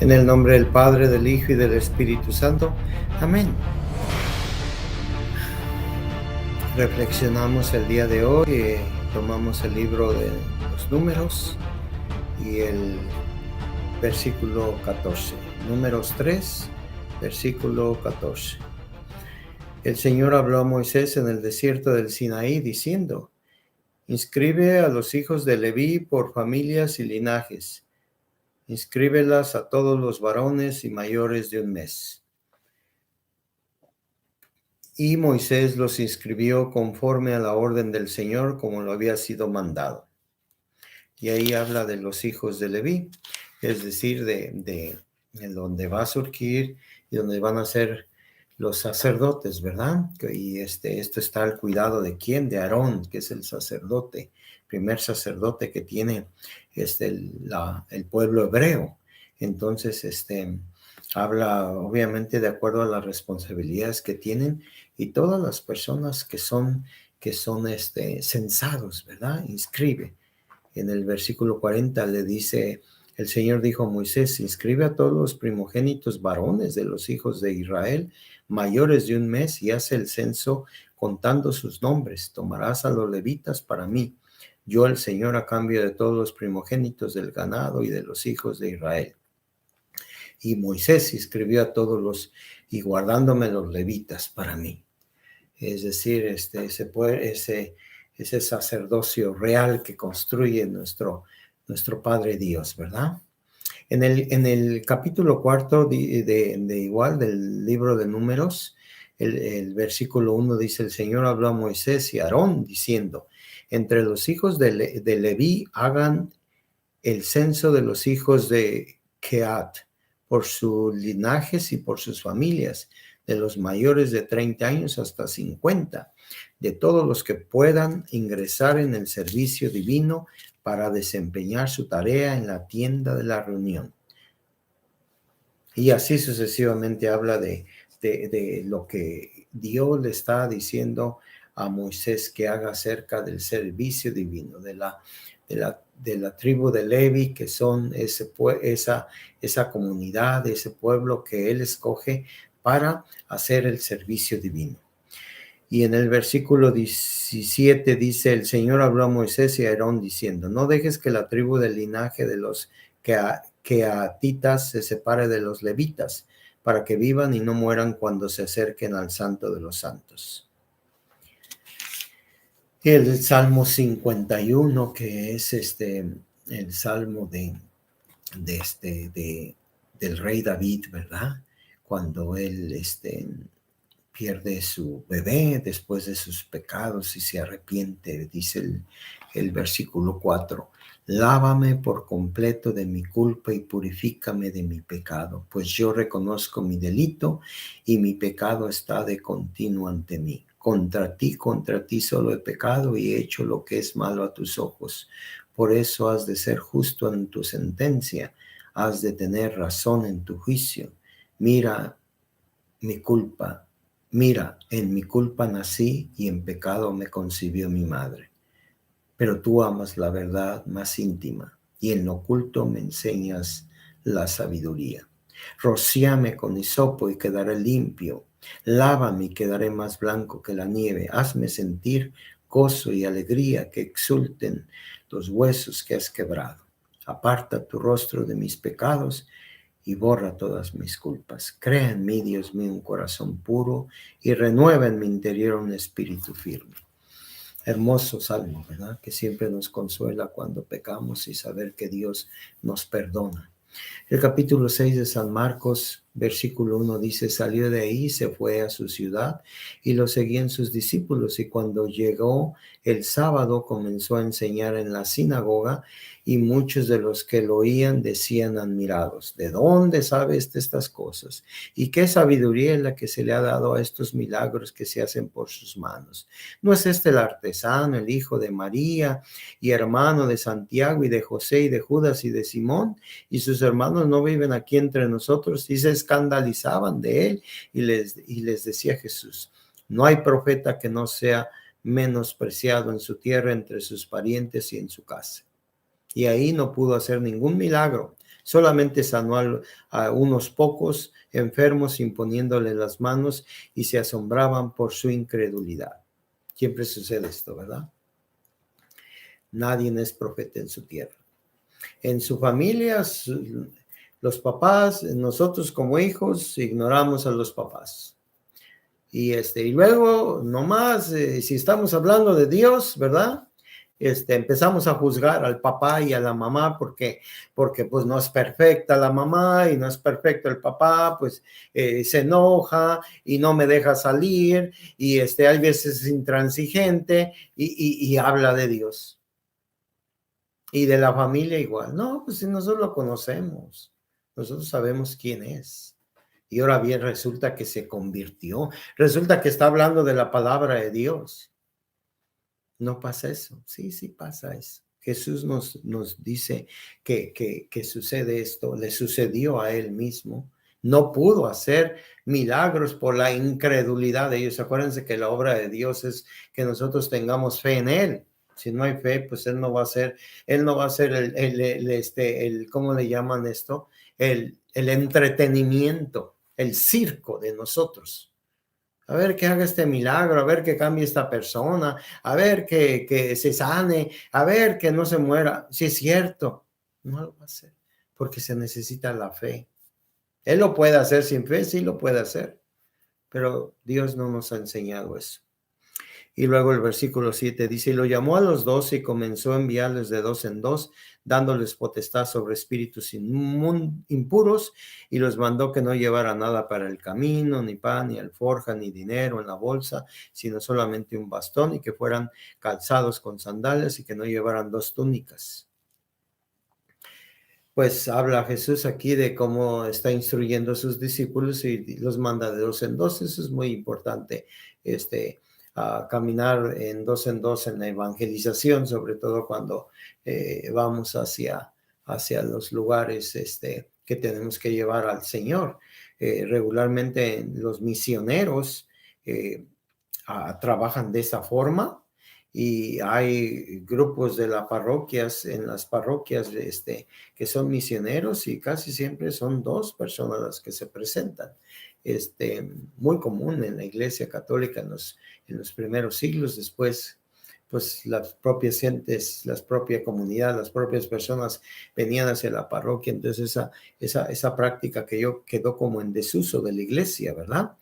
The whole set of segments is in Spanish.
En el nombre del Padre, del Hijo y del Espíritu Santo. Amén. Reflexionamos el día de hoy, tomamos el libro de los Números y el versículo 14. Números 3, versículo 14. El Señor habló a Moisés en el desierto del Sinaí diciendo: inscribe a los hijos de Leví por familias y linajes. Inscríbelas a todos los varones y mayores de 1 mes. Y Moisés los inscribió conforme a la orden del Señor, como lo había sido mandado. Y ahí habla de los hijos de Leví, es decir, de donde va a surgir y donde van a ser los sacerdotes, ¿verdad? Y esto está al cuidado de ¿quién? De Aarón, que es el sacerdote, primer sacerdote que tiene el pueblo hebreo. Entonces, habla obviamente de acuerdo a las responsabilidades que tienen y todas las personas que son censados, ¿verdad? Inscribe. En el versículo 40 le dice, el Señor dijo a Moisés: inscribe a todos los primogénitos varones de los hijos de Israel, mayores de 1 mes, y hace el censo contando sus nombres. Tomarás a los levitas para mí, yo el Señor, a cambio de todos los primogénitos del ganado y de los hijos de Israel. Y Moisés inscribió a todos y guardándome los levitas para mí. Es decir, ese sacerdocio real que construye nuestro Padre Dios, ¿verdad? En el capítulo 4 del libro de Números, el versículo 1 dice: el Señor habló a Moisés y a Aarón diciendo: entre los hijos de Leví hagan el censo de los hijos de Kehat, por sus linajes y por sus familias, de los mayores de 30 años hasta 50, de todos los que puedan ingresar en el servicio divino para desempeñar su tarea en la tienda de la reunión. Y así sucesivamente habla de lo que Dios le está diciendo a Moisés que haga acerca del servicio divino, de la tribu de Levi, que son esa comunidad, ese pueblo que él escoge para hacer el servicio divino. Y en el versículo 17 dice: el Señor habló a Moisés y a Aarón diciendo: no dejes que la tribu del linaje de los Keatitas se separe de los levitas, para que vivan y no mueran cuando se acerquen al Santo de los Santos. El Salmo 51, que es el salmo del rey David, ¿verdad? Cuando él pierde su bebé después de sus pecados y se arrepiente, dice el versículo 4: lávame por completo de mi culpa y purifícame de mi pecado, pues yo reconozco mi delito y mi pecado está de continuo ante mí. Contra ti solo he pecado y he hecho lo que es malo a tus ojos. Por eso has de ser justo en tu sentencia, has de tener razón en tu juicio. Mira, en mi culpa nací y en pecado me concibió mi madre. Pero tú amas la verdad más íntima y en lo oculto me enseñas la sabiduría. Rocíame con hisopo y quedaré limpio. Lávame y quedaré más blanco que la nieve. Hazme sentir gozo y alegría, que exulten los huesos que has quebrado. Aparta tu rostro de mis pecados y borra todas mis culpas. Crea en mí, Dios mío, un corazón puro y renueva en mi interior un espíritu firme. Hermoso salmo, ¿verdad? Que siempre nos consuela cuando pecamos y saber que Dios nos perdona. El capítulo 6 de San Marcos, versículo 1 dice: salió de ahí, se fue a su ciudad y lo seguían sus discípulos, y cuando llegó el sábado comenzó a enseñar en la sinagoga, y muchos de los que lo oían decían admirados: ¿de dónde sabe estas cosas? ¿Y qué sabiduría es la que se le ha dado a estos milagros que se hacen por sus manos? ¿No es el artesano, el hijo de María y hermano de Santiago y de José y de Judas y de Simón? Y sus hermanos no viven aquí entre nosotros. Y se escandalizaban de él y les decía Jesús: no hay profeta que no sea menospreciado en su tierra, entre sus parientes y en su casa. Y ahí no pudo hacer ningún milagro Solamente sanó a unos pocos enfermos imponiéndole las manos y se asombraban por su incredulidad. Siempre sucede esto, ¿verdad? Nadie es profeta en su tierra. En su familia, los papás, nosotros como hijos, ignoramos a los papás. Y luego, nomás, si estamos hablando de Dios, ¿verdad? Empezamos a juzgar al papá y a la mamá porque pues no es perfecta la mamá y no es perfecto el papá, pues se enoja y no me deja salir y hay veces es intransigente y habla de Dios. Y de la familia igual. No, pues si nosotros lo conocemos, nosotros sabemos quién es. Y ahora bien, resulta que se convirtió. Resulta que está hablando de la palabra de Dios. No pasa eso. Sí, sí pasa eso. Jesús nos dice que sucede esto. Le sucedió a él mismo. No pudo hacer milagros por la incredulidad de ellos. Acuérdense que la obra de Dios es que nosotros tengamos fe en él. Si no hay fe, pues él no va a ser ¿cómo le llaman esto? El entretenimiento, el circo de nosotros. A ver que haga este milagro, a ver que cambie esta persona, a ver que se sane, a ver que no se muera. Si es cierto, no lo va a hacer, porque se necesita la fe. Él lo puede hacer sin fe, sí lo puede hacer, pero Dios no nos ha enseñado eso. Y luego el versículo 7 dice, y lo llamó a los 12 y comenzó a enviarles de dos en dos, dándoles potestad sobre espíritus impuros, y los mandó que no llevara nada para el camino, ni pan, ni alforja, ni dinero en la bolsa, sino solamente un bastón, y que fueran calzados con sandalias y que no llevaran dos túnicas. Pues habla Jesús aquí de cómo está instruyendo a sus discípulos y los manda de dos en dos. Eso es muy importante, a caminar en dos en la evangelización, sobre todo cuando vamos hacia los lugares que tenemos que llevar al Señor. Regularmente los misioneros trabajan de esa forma. Y hay grupos de las parroquias, en las parroquias que son misioneros y casi siempre son dos personas las que se presentan. Muy común en la Iglesia Católica en los primeros siglos. Después, pues las propias gentes, la propia comunidad, las propias personas venían hacia la parroquia. Entonces esa práctica quedó como en desuso de la Iglesia, ¿verdad?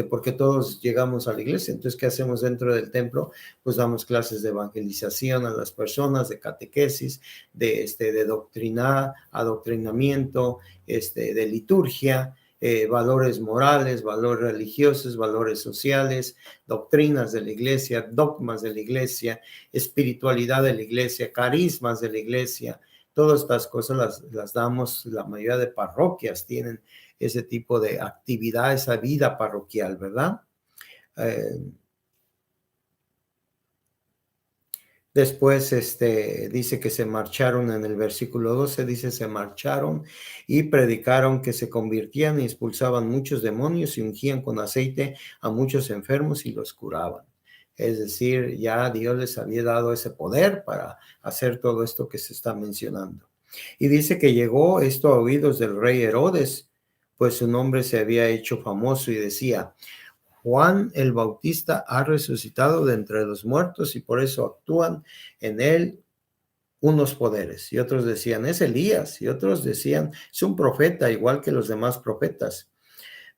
Porque todos llegamos a la iglesia. Entonces, ¿qué hacemos dentro del templo? Pues damos clases de evangelización a las personas, de catequesis, de adoctrinamiento, de liturgia, valores morales, valores religiosos, valores sociales, doctrinas de la iglesia, dogmas de la iglesia, espiritualidad de la iglesia, carismas de la iglesia. Todas estas cosas las damos, la mayoría de parroquias tienen ese tipo de actividad, esa vida parroquial, ¿verdad? Después dice que se marcharon, en el versículo 12 dice, se marcharon y predicaron que se convirtían y expulsaban muchos demonios y ungían con aceite a muchos enfermos y los curaban. Es decir, ya Dios les había dado ese poder para hacer todo esto que se está mencionando. Y dice que llegó esto a oídos del rey Herodes, pues su nombre se había hecho famoso y decía, Juan el Bautista ha resucitado de entre los muertos y por eso actúan en él unos poderes. Y otros decían, es Elías. Y otros decían, es un profeta igual que los demás profetas.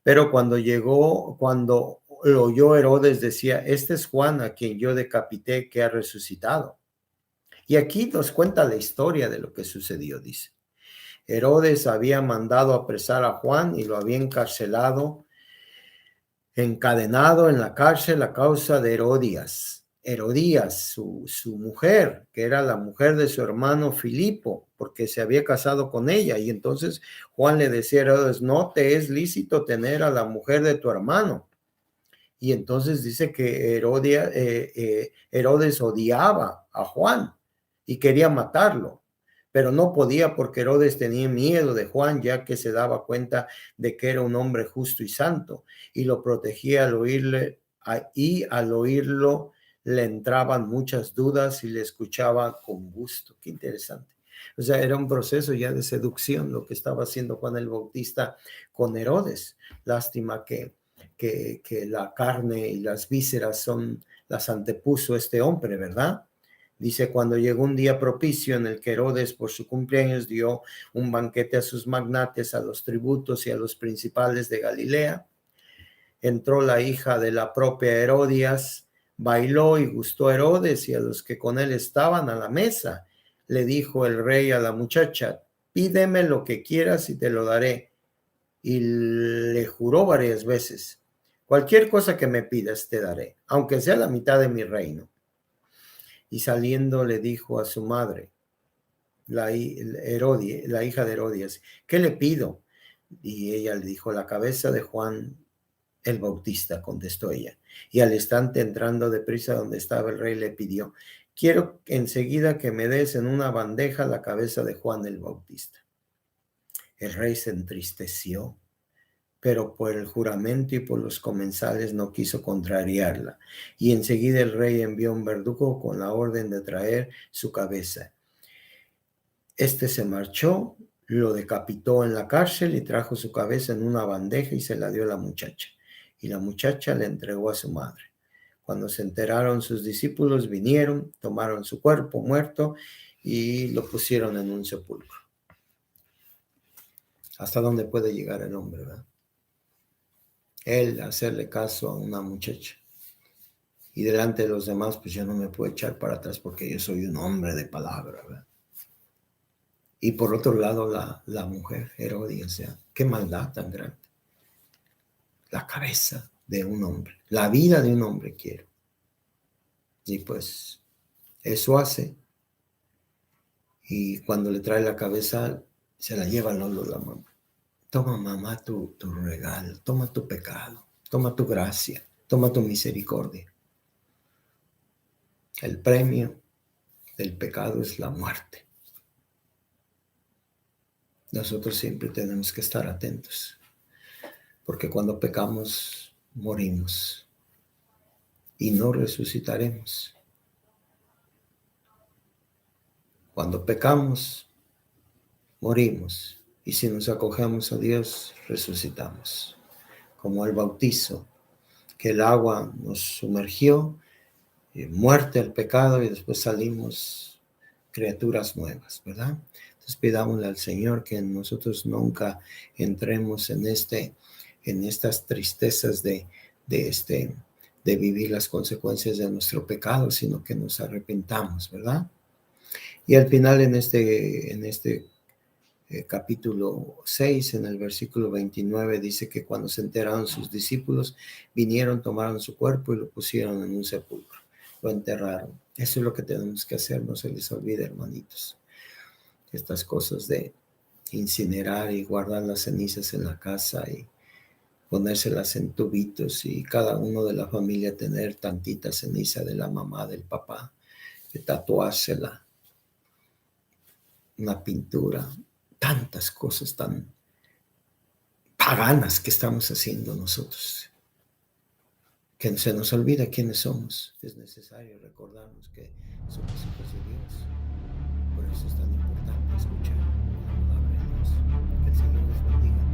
Pero cuando lo oyó Herodes, decía, este es Juan a quien yo decapité, que ha resucitado. Y aquí nos cuenta la historia de lo que sucedió, dice. Herodes había mandado apresar a Juan y lo había encarcelado, encadenado en la cárcel a causa de Herodías, su mujer, que era la mujer de su hermano Filipo, porque se había casado con ella. Y entonces Juan le decía a Herodes, no te es lícito tener a la mujer de tu hermano. Y entonces dice que Herodes odiaba a Juan y quería matarlo, pero no podía porque Herodes tenía miedo de Juan, ya que se daba cuenta de que era un hombre justo y santo, y lo protegía al oírle, y al oírlo le entraban muchas dudas y le escuchaba con gusto. Qué interesante. O sea, era un proceso ya de seducción lo que estaba haciendo Juan el Bautista con Herodes. Lástima que la carne y las vísceras las antepuso este hombre, ¿verdad? Dice, cuando llegó un día propicio en el que Herodes por su cumpleaños dio un banquete a sus magnates, a los tributos y a los principales de Galilea, entró la hija de la propia Herodías, bailó y gustó a Herodes y a los que con él estaban a la mesa. Le dijo el rey a la muchacha, pídeme lo que quieras y te lo daré. Y le juró varias veces, cualquier cosa que me pidas te daré, aunque sea la mitad de mi reino. Y saliendo le dijo a su madre, la hija de Herodías, ¿qué le pido? Y ella le dijo, la cabeza de Juan el Bautista, contestó ella. Y al instante, entrando deprisa donde estaba el rey, le pidió, quiero enseguida que me des en una bandeja la cabeza de Juan el Bautista. El rey se entristeció, pero por el juramento y por los comensales no quiso contrariarla. Y enseguida el rey envió un verdugo con la orden de traer su cabeza. Este se marchó, lo decapitó en la cárcel y trajo su cabeza en una bandeja y se la dio a la muchacha. Y la muchacha le entregó a su madre. Cuando se enteraron sus discípulos, vinieron, tomaron su cuerpo muerto y lo pusieron en un sepulcro. ¿Hasta dónde puede llegar el hombre, verdad? Él hacerle caso a una muchacha. Y delante de los demás, pues yo no me puedo echar para atrás porque yo soy un hombre de palabra, ¿verdad? Y por otro lado, la mujer, Herodías, o sea, qué maldad tan grande. La cabeza de un hombre, la vida de un hombre quiero. Y pues eso hace. Y cuando le trae la cabeza, se la lleva al hombro la mamá. Toma, mamá, tu regalo, toma tu pecado, toma tu gracia, toma tu misericordia. El premio del pecado es la muerte. Nosotros siempre tenemos que estar atentos, porque cuando pecamos, morimos y no resucitaremos. Cuando pecamos, morimos y si nos acogemos a Dios, resucitamos. Como el bautizo, que el agua nos sumergió, muerte al pecado y después salimos criaturas nuevas, ¿verdad? Entonces pidámosle al Señor que nosotros nunca entremos en estas tristezas de vivir las consecuencias de nuestro pecado, sino que nos arrepentamos, ¿verdad? Y al final en este capítulo 6, en el versículo 29, dice que cuando se enteraron sus discípulos, vinieron, tomaron su cuerpo y lo pusieron en un sepulcro, lo enterraron. Eso es lo que tenemos que hacer, no se les olvide, hermanitos. Estas cosas de incinerar y guardar las cenizas en la casa y ponérselas en tubitos y cada uno de la familia tener tantita ceniza de la mamá, del papá, de tatuársela, una pintura, tantas cosas tan paganas que estamos haciendo nosotros, que se nos olvida quiénes somos. Es necesario recordarnos que somos hijos de Dios. Por eso es tan importante escuchar la palabra de Dios. Que el Señor les bendiga.